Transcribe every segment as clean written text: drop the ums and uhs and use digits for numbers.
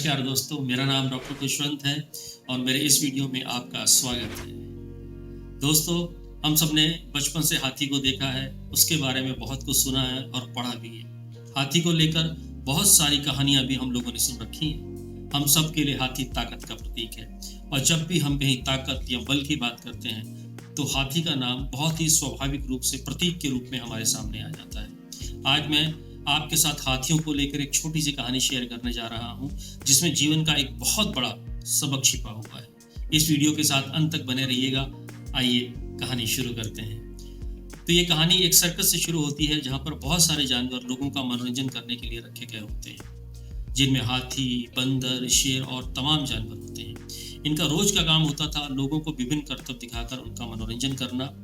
नमस्कार दोस्तों, मेरा नाम डॉक्टर खुशवंत है और मेरे इस वीडियो में आपका स्वागत है। दोस्तों, हम सब ने बचपन से हाथी को देखा है, उसके बारे में बहुत कुछ सुना है और पढ़ा भी है। हाथी को लेकर बहुत सारी कहानियां भी हम लोगों ने सुन रखी हैं। हम सब के लिए हाथी ताकत का प्रतीक है और जब भी हम कहीं ताकत या बल की बात करते हैं तो हाथी का नाम बहुत ही स्वाभाविक रूप से प्रतीक के रूप में हमारे सामने आ जाता है। आज मैं आपके साथ हाथियों को लेकर एक छोटी सी कहानी शेयर करने जा रहा हूं, जिसमें जीवन का एक बहुत बड़ा सबक छिपा हुआ है। इस वीडियो के साथ अंत तक बने रहिएगा। आइए कहानी शुरू करते हैं। तो ये कहानी एक सर्कस से शुरू होती है, जहां पर बहुत सारे जानवर लोगों का मनोरंजन करने के लिए रखे गए होते हैं, जिनमें हाथी, बंदर, शेर और तमाम जानवर होते हैं। इनका रोज का काम होता था लोगों को विभिन्न करतब दिखाकर उनका मनोरंजन करना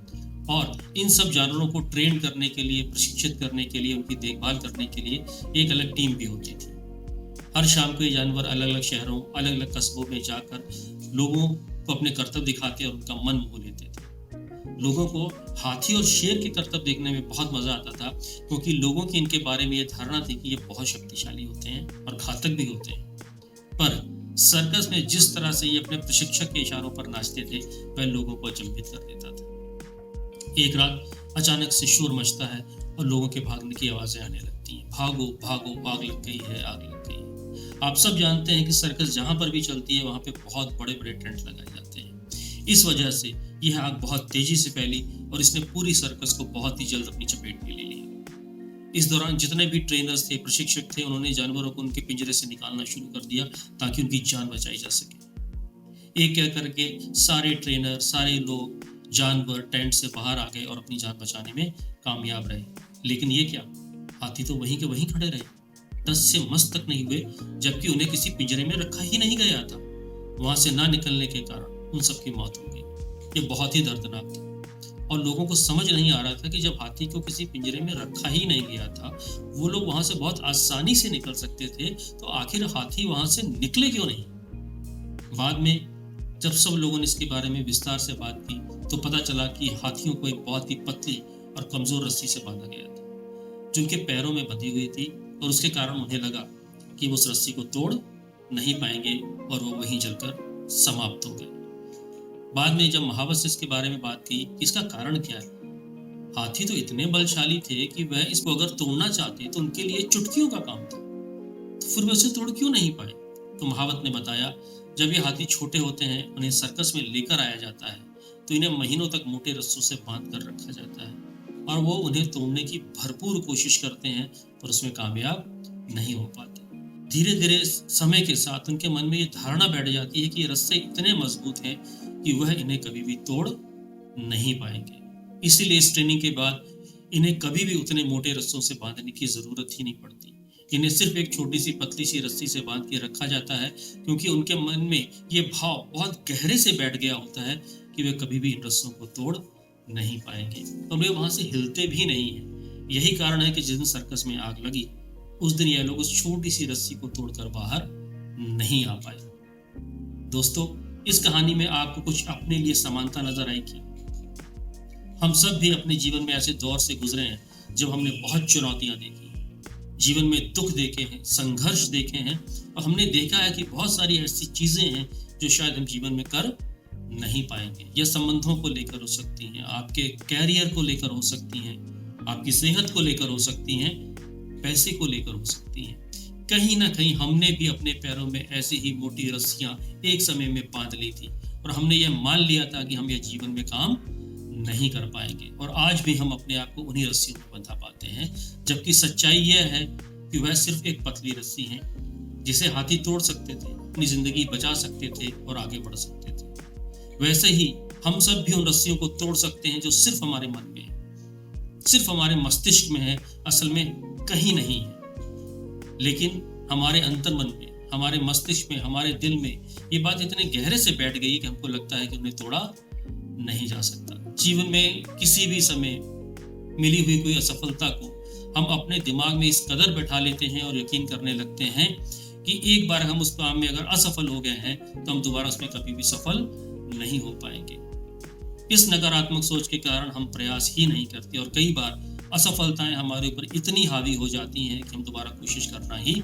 और इन सब जानवरों को ट्रेन करने के लिए, प्रशिक्षित करने के लिए, उनकी देखभाल करने के लिए एक अलग टीम भी होती थी। हर शाम को ये जानवर अलग अलग शहरों, अलग अलग कस्बों में जाकर लोगों को अपने कर्तव्य दिखाते और उनका मन मोह लेते थे। लोगों को हाथी और शेर के कर्तव्य देखने में बहुत मजा आता था, क्योंकि लोगों की इनके बारे में ये धारणा थी कि ये बहुत शक्तिशाली होते हैं और घातक भी होते हैं। पर सर्कस में जिस तरह से ये अपने प्रशिक्षक के इशारों पर नाचते थे, वह लोगों को अचंभित कर देता था। एक रात अचानक से शोर मचता है और लोगों के भागने की आवाजें आने लगती हैं। भागो भागो, आग लग गई है, आग लग गई है। आप सब जानते हैं कि सर्कस जहां पर भी चलती है वहां पे बहुत बड़े बड़े टेंट लगाए जाते हैं। इस वजह से यह आग बहुत तेजी से फैली और इसने पूरी सर्कस को बहुत ही जल्द अपनी चपेट में ले लिया। इस दौरान जितने भी ट्रेनर्स थे, प्रशिक्षक थे, उन्होंने जानवरों को उनके पिंजरे से निकालना शुरू कर दिया ताकि उनकी जान बचाई जा सके। एक एक करके सारे ट्रेनर, सारे लोग, जानवर टेंट से बाहर आ गए और अपनी जान बचाने में कामयाब रहे। लेकिन ये क्या, हाथी तो वहीं के वहीं खड़े रहे, टस से मस तक नहीं हुए, जबकि उन्हें किसी पिंजरे में रखा ही नहीं गया था। वहां से ना निकलने के कारण उन सबकी मौत हो गई। ये बहुत ही दर्दनाक था और लोगों को समझ नहीं आ रहा था कि जब हाथी को किसी पिंजरे में रखा ही नहीं गया था, वो लोग वहां से बहुत आसानी से निकल सकते थे, तो आखिर हाथी वहां से निकले क्यों नहीं। बाद में जब सब लोगों ने इसके बारे में विस्तार से बात की तो पता चला कि हाथियों को एक बहुत ही पतली और कमजोर रस्सी से बांधा गया था, जो उनके पैरों में बंधी हुई थी, और उसके कारण उन्हें लगा कि वो उस रस्सी को तोड़ नहीं पाएंगे और वो वहीं जलकर समाप्त हो गए। बाद में जब महावत से इसके बारे में बात की, इसका कारण क्या है, हाथी तो इतने बलशाली थे कि वह इसको अगर तोड़ना चाहते तो उनके लिए चुटकियों का काम था, तो फिर वे उसे तोड़ क्यों नहीं पाए। तो महावत ने बताया, जब ये हाथी छोटे होते हैं, उन्हें सर्कस में लेकर आया जाता है, तो इन्हें महीनों तक मोटे रस्सों से बांध कर रखा जाता है और वो उन्हें तोड़ने की भरपूर कोशिश करते हैं, पर उसमें कामयाब नहीं हो पाते। धीरे धीरे समय के साथ उनके मन में ये धारणा बैठ जाती है कि ये रस्से इतने मजबूत हैं कि वह इन्हें कभी भी तोड़ नहीं पाएंगे। इसीलिए इस ट्रेनिंग के बाद इन्हें कभी भी उतने मोटे रस्सों से बांधने की जरूरत ही नहीं पड़ती। इन्हें सिर्फ एक छोटी सी पतली सी रस्सी से बांध के रखा जाता है, क्योंकि उनके मन में ये भाव बहुत गहरे से बैठ गया होता है कि वे कभी भी इन रस्सों को तोड़ नहीं पाएंगे, तो वे वहां से हिलते भी नहीं हैं। यही कारण है कि जिस दिन सर्कस में आग लगी, उस दिन यह लोग उस छोटी सी रस्सी को तोड़कर बाहर नहीं आ पाए। दोस्तों, इस कहानी में आपको कुछ अपने लिए समानता नजर आएगी। हम सब भी अपने जीवन में ऐसे दौर से गुजरे हैं जब हमने बहुत चुनौतियां देखी, जीवन में दुख देखे हैं, संघर्ष देखे हैं, और हमने देखा है कि बहुत सारी ऐसी चीजें हैं जो शायद हम जीवन में कर नहीं पाएंगे। यह संबंधों को लेकर हो सकती हैं, आपके कैरियर को लेकर हो सकती हैं, आपकी सेहत को लेकर हो सकती हैं, पैसे को लेकर हो सकती हैं। कहीं ना कहीं हमने भी अपने पैरों में ऐसी ही मोटी रस्सियां एक समय में बांध ली थी और हमने ये मान लिया था कि हम यह जीवन में काम नहीं कर पाएंगे, और आज भी हम अपने आप को उन्हीं रस्सियों में बंधा पाते हैं। जबकि सच्चाई यह है कि वह सिर्फ एक पतली रस्सी है जिसे हाथी तोड़ सकते थे, अपनी जिंदगी बचा सकते थे और आगे बढ़ सकते थे। वैसे ही हम सब भी उन रस्सियों को तोड़ सकते हैं जो सिर्फ हमारे मन में है, सिर्फ हमारे मस्तिष्क में है, असल में कहीं नहीं है। लेकिन हमारे अंतर मन में, हमारे मस्तिष्क में, हमारे दिल में ये बात इतने गहरे से बैठ गई कि हमको लगता है कि उन्हें तोड़ा नहीं जा सकता। जीवन में किसी भी समय मिली हुई कोई असफलता को हम अपने दिमाग में इस कदर बैठा लेते हैं और यकीन करने लगते हैं कि एक बार हम उस काम में अगर असफल हो गए हैं तो हम दोबारा उसमें कभी भी सफल नहीं हो पाएंगे। इस नकारात्मक सोच के कारण हम प्रयास ही नहीं करते और कई बार असफलताएं हमारे ऊपर इतनी हावी हो जाती हैं कि हम दोबारा कोशिश करना ही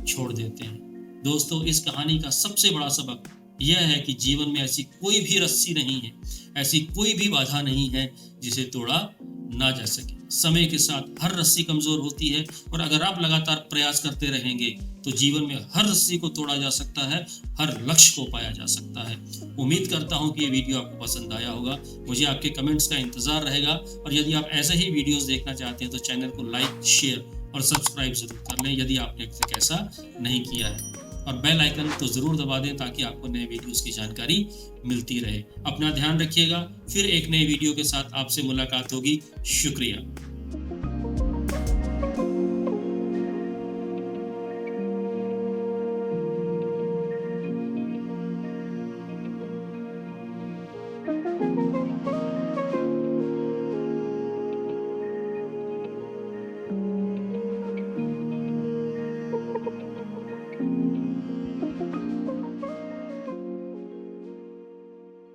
छोड़ देते हैं। दोस्तों, इस कहानी का सबसे बड़ा सबक यह है कि जीवन में ऐसी कोई भी रस्सी नहीं है, ऐसी कोई भी बाधा नहीं है जिसे तोड़ा ना जा सके। समय के साथ हर रस्सी कमजोर होती है और अगर आप लगातार प्रयास करते रहेंगे तो जीवन में हर रस्सी को तोड़ा जा सकता है, हर लक्ष्य को पाया जा सकता है। उम्मीद करता हूं कि ये वीडियो आपको पसंद आया होगा। मुझे आपके कमेंट्स का इंतजार रहेगा और यदि आप ऐसे ही वीडियोस देखना चाहते हैं तो चैनल को लाइक, शेयर और सब्सक्राइब जरूर कर लें यदि आपने अभी तक ऐसा नहीं किया है। और बेल आइकन तो ज़रूर दबा दें ताकि आपको नए वीडियोस की जानकारी मिलती रहे। अपना ध्यान रखिएगा। फिर एक नए वीडियो के साथ आपसे मुलाकात होगी। शुक्रिया।